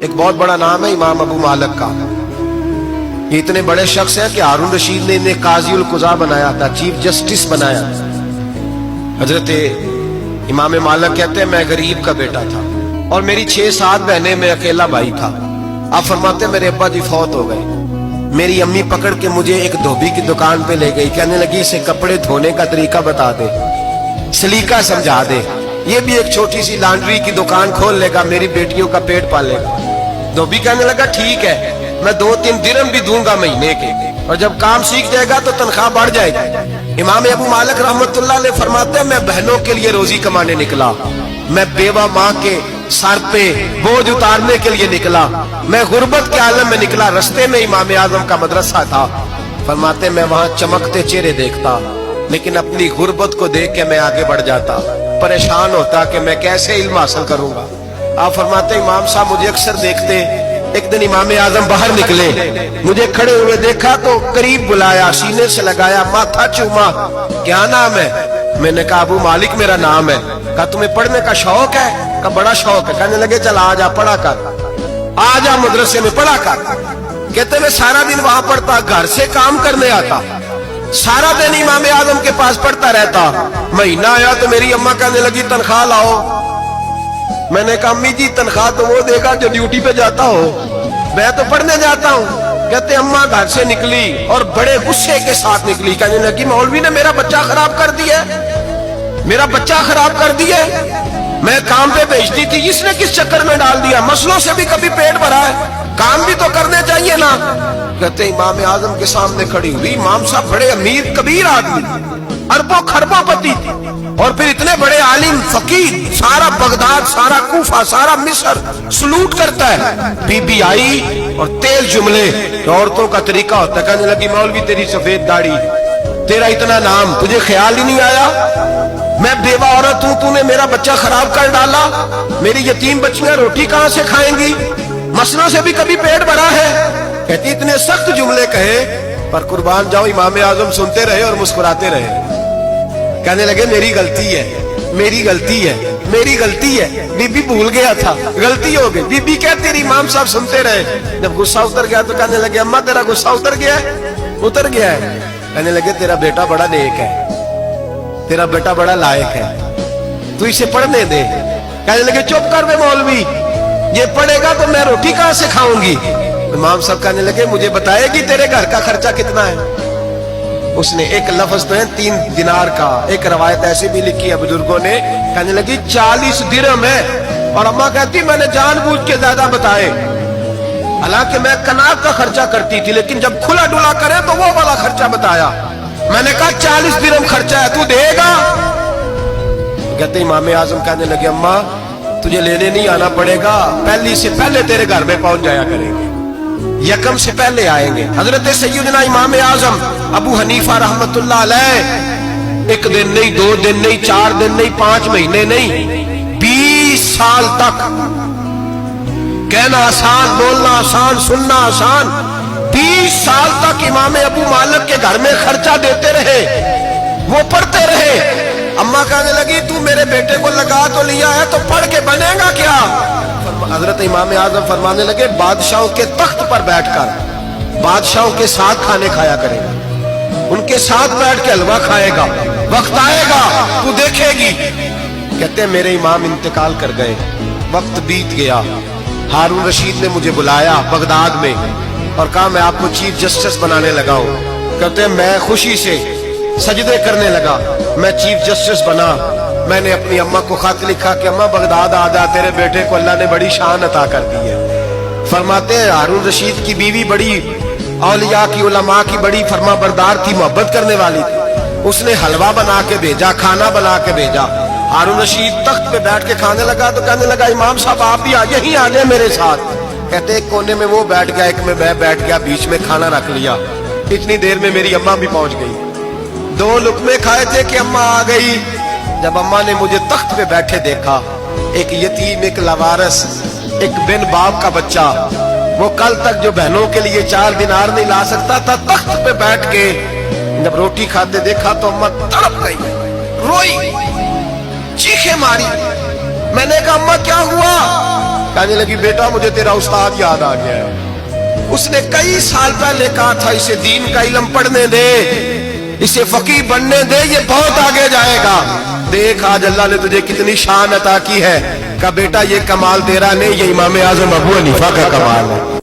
ایک بہت بڑا نام ہے امام ابو مالک کا. یہ اتنے بڑے شخص ہیں کہ ہارون رشید نے انہیں قاضی القضاء بنایا تھا, چیف جسٹس بنایا. حضرت امام مالک کہتے ہیں میں غریب کا بیٹا تھا اور میری 6-7 بہنیں, میں اکیلا بھائی تھا. آپ فرماتے ہیں میرے ابا جی فوت ہو گئے. میری امی پکڑ کے مجھے ایک دھوبی کی دکان پہ لے گئی, کہنے لگی اسے کپڑے دھونے کا طریقہ بتا دے, سلیقہ سمجھا دے, یہ بھی ایک چھوٹی سی لانڈری کی دکان کھول لے گا, میری بیٹیوں کا پیٹ پالے گا. دھوبی کہنے لگا ٹھیک ہے, میں 2-3 درہم بھی دوں گا مہینے کے, اور جب کام سیکھ جائے گا تو تنخواہ بڑھ جائے گی. امام ابو مالک رحمت اللہ علیہ فرماتے ہیں میں بہنوں کے لیے روزی کمانے نکلا, میں بیوہ ماں کے سر پہ بوجھ اتارنے کے لیے نکلا, میں غربت کے عالم میں نکلا. رستے میں امام اعظم کا مدرسہ تھا. فرماتے میں وہاں چمکتے چہرے دیکھتا, لیکن اپنی غربت کو دیکھ کے میں آگے بڑھ جاتا, پریشان ہوتا کہ میں کیسے علم حاصل کروں گا. آپ فرماتے امام صاحب مجھے اکثر دیکھتے. ایک دن امام اعظم باہر نکلے, مجھے کھڑے ہوئے دیکھا تو قریب بلایا, سینے سے لگایا, ماتھا چوما, کیا نام ہے؟ میں نے کہا ابو مالک میرا نام ہے. کہا تمہیں پڑھنے کا شوق ہے؟ کہا بڑا شوق ہے. کہنے لگے چل آ جا پڑھا کر, آ جا مدرسے میں پڑھا کر. کہتے میں سارا دن وہاں پڑھتا, گھر سے کام کرنے آتا, سارا دن امام اعظم کے پاس پڑھتا رہتا. مہینہ آیا تو میری اماں کہنے لگی تنخواہ لاؤ. میں نے کہا امی جی تنخواہ تو وہ دے گا جو ڈیوٹی پہ جاتا ہو, میں تو پڑھنے جاتا ہوں. کہتے اماں گھر سے نکلی اور بڑے غصے کے ساتھ نکلی, کہنے لگی مولوی نے میرا بچہ خراب کر دیا, میرا بچہ خراب کر دیا. میں کام پہ بھیجتی تھی, اس نے کس چکر میں ڈال دیا, مسئلوں سے بھی کبھی پیٹ بھرا ہے, کام بھی تو کرنے چاہیے نا. کہتے امام اعظم کے سامنے کھڑی ہوئی, امام صاحب بڑے امیر کبیر آدمی, اربوں خربوں پتی, اور پھر اتنے بڑے عالم فقیر, سارا بغداد, سارا کوفہ, سارا مصر سلوٹ کرتا ہے. بی بی آئی اور تیز جملے, عورتوں کا طریقہ ہوتا ہے. کہنے لگی مولوی تیری سفید داڑھی, تیرا اتنا نام, تجھے خیال ہی نہیں آیا, میں بیوہ عورت ہوں, تو نے میرا بچہ خراب کر ڈالا, میری یتیم بچیاں روٹی کہاں سے کھائیں گی, مسئلوں سے بھی کبھی پیٹ بھرا ہے. کہتی اتنے سخت جملے کہے, پر قربان جاؤ امام اعظم سنتے رہے اور مسکراتے رہے. کہنے لگے میری غلطی ہے, میری غلطی ہے, میری غلطی ہے. بی بی بھول گیا تھا, غلطی ہو گئی. بی بی کہتی رہی, امام صاحب سنتے رہے. جب غصہ اتر گیا تو کہنے لگے اماں تیرا غصہ اتر گیا ہے؟ اتر گیا ہے. کہنے لگے تیرا بیٹا بڑا نیک ہے, تیرا بیٹا بڑا لائق ہے, تو اسے پڑھنے دے. کہنے لگے چپ کر بے مولوی, یہ پڑھے گا تو میں روٹی کہاں سے کھاؤں گی. امام صاحب کہنے لگے مجھے بتائے گی تیرے گھر کا خرچہ کتنا ہے. اس نے ایک لفظ تو ہے 3 دینار کا, ایک روایت ایسی بھی لکھی ہے بزرگوں نے, کہنے لگی 40 درہم ہے. اور اماں کہتی میں نے جان بوجھ کے زیادہ بتائے, حالانکہ میں کناک کا خرچہ کرتی تھی, لیکن جب کھلا ڈلا کرے تو وہ والا خرچہ بتایا. میں نے کہا 40 درہم خرچہ ہے, تو دے گا؟ کہتے امام اعظم کہنے لگے اماں تجھے لینے نہیں آنا پڑے گا, پہلی سے پہلے تیرے گھر میں پہنچ جایا کریں گے, یکم سے پہلے آئیں گے. حضرت سیدنا امام اعظم ابو حنیفہ رحمت اللہ علیہ 1 دن نہیں, 2 دن نہیں, 4 دن نہیں, 5 مہینے نہیں, 20 سال تک, کہنا آسان, بولنا آسان, سننا آسان, 20 سال تک امام ابو مالک کے گھر میں خرچہ دیتے رہے, وہ پڑھتے رہے. اماں کہنے لگی تو میرے بیٹے کو لگا تو لیا ہے, تو پڑھ کے بنے گا کیا؟ حضرت امام اعظم فرمانے لگے بادشاہوں کے تخت پر بیٹھ کر بادشاہوں کے ساتھ کھانے کھایا کرے گا, ان کے ساتھ بیٹھ کے حلوہ کھائے گا, وقت آئے گا تو دیکھے گی. کہتے ہیں میرے امام انتقال کر گئے, وقت بیت گیا. ہارون رشید نے مجھے بلایا بغداد میں اور کہا میں آپ کو چیف جسٹس بنانے لگا ہوں. کہتے ہیں میں خوشی سے سجدے کرنے لگا, میں چیف جسٹس بنا. میں نے اپنی اماں کو خط لکھا کہ اماں بغداد آ جا, تیرے بیٹے کو اللہ نے بڑی شان عطا کر دی ہے. فرماتے ہیں ہارون رشید کی بیوی بڑی اولیاء کی, علماء کی بڑی فرما بردار تھی, محبت کرنے والی تھی. اس نے حلوہ بنا کے بھیجا, کھانا بنا کے بھیجا. ہارون رشید تخت پہ بیٹھ کے کھانے لگا تو کہنے لگا امام صاحب آپ بھی یہیں آ جائیں میرے ساتھ. کہتے ایک کونے میں وہ بیٹھ گیا, ایک میں بیٹھ گیا, بیچ میں کھانا رکھ لیا. اتنی دیر میں میری اماں بھی پہنچ گئی. 2 لقمے کھائے تھے کہ اماں آ گئی. جب اماں نے مجھے تخت پہ بیٹھے دیکھا, ایک یتیم, ایک لاوارث, ایک بن باپ کا بچہ, وہ کل تک جو بہنوں کے لیے 4 دینار نہیں لا سکتا تھا, تخت پہ بیٹھ کے جب روٹی کھاتے دیکھا تو اماں تڑپ گئی, روئی, چیخیں ماری. میں نے کہا اماں کیا ہوا؟ کہنے لگی بیٹا مجھے تیرا استاد یاد آ گیا ہے، اس نے کئی سال پہلے کہا تھا اسے دین کا علم پڑھنے دے، اسے فقیہ بننے دے، یہ بہت آگے جائے گا۔ دیکھ آج اللہ نے تجھے کتنی شان عطا کی ہے۔ کہا بیٹا یہ کمال تیرا نہیں، یہ امام اعظم ابو حنیفہ کا کمال ہے۔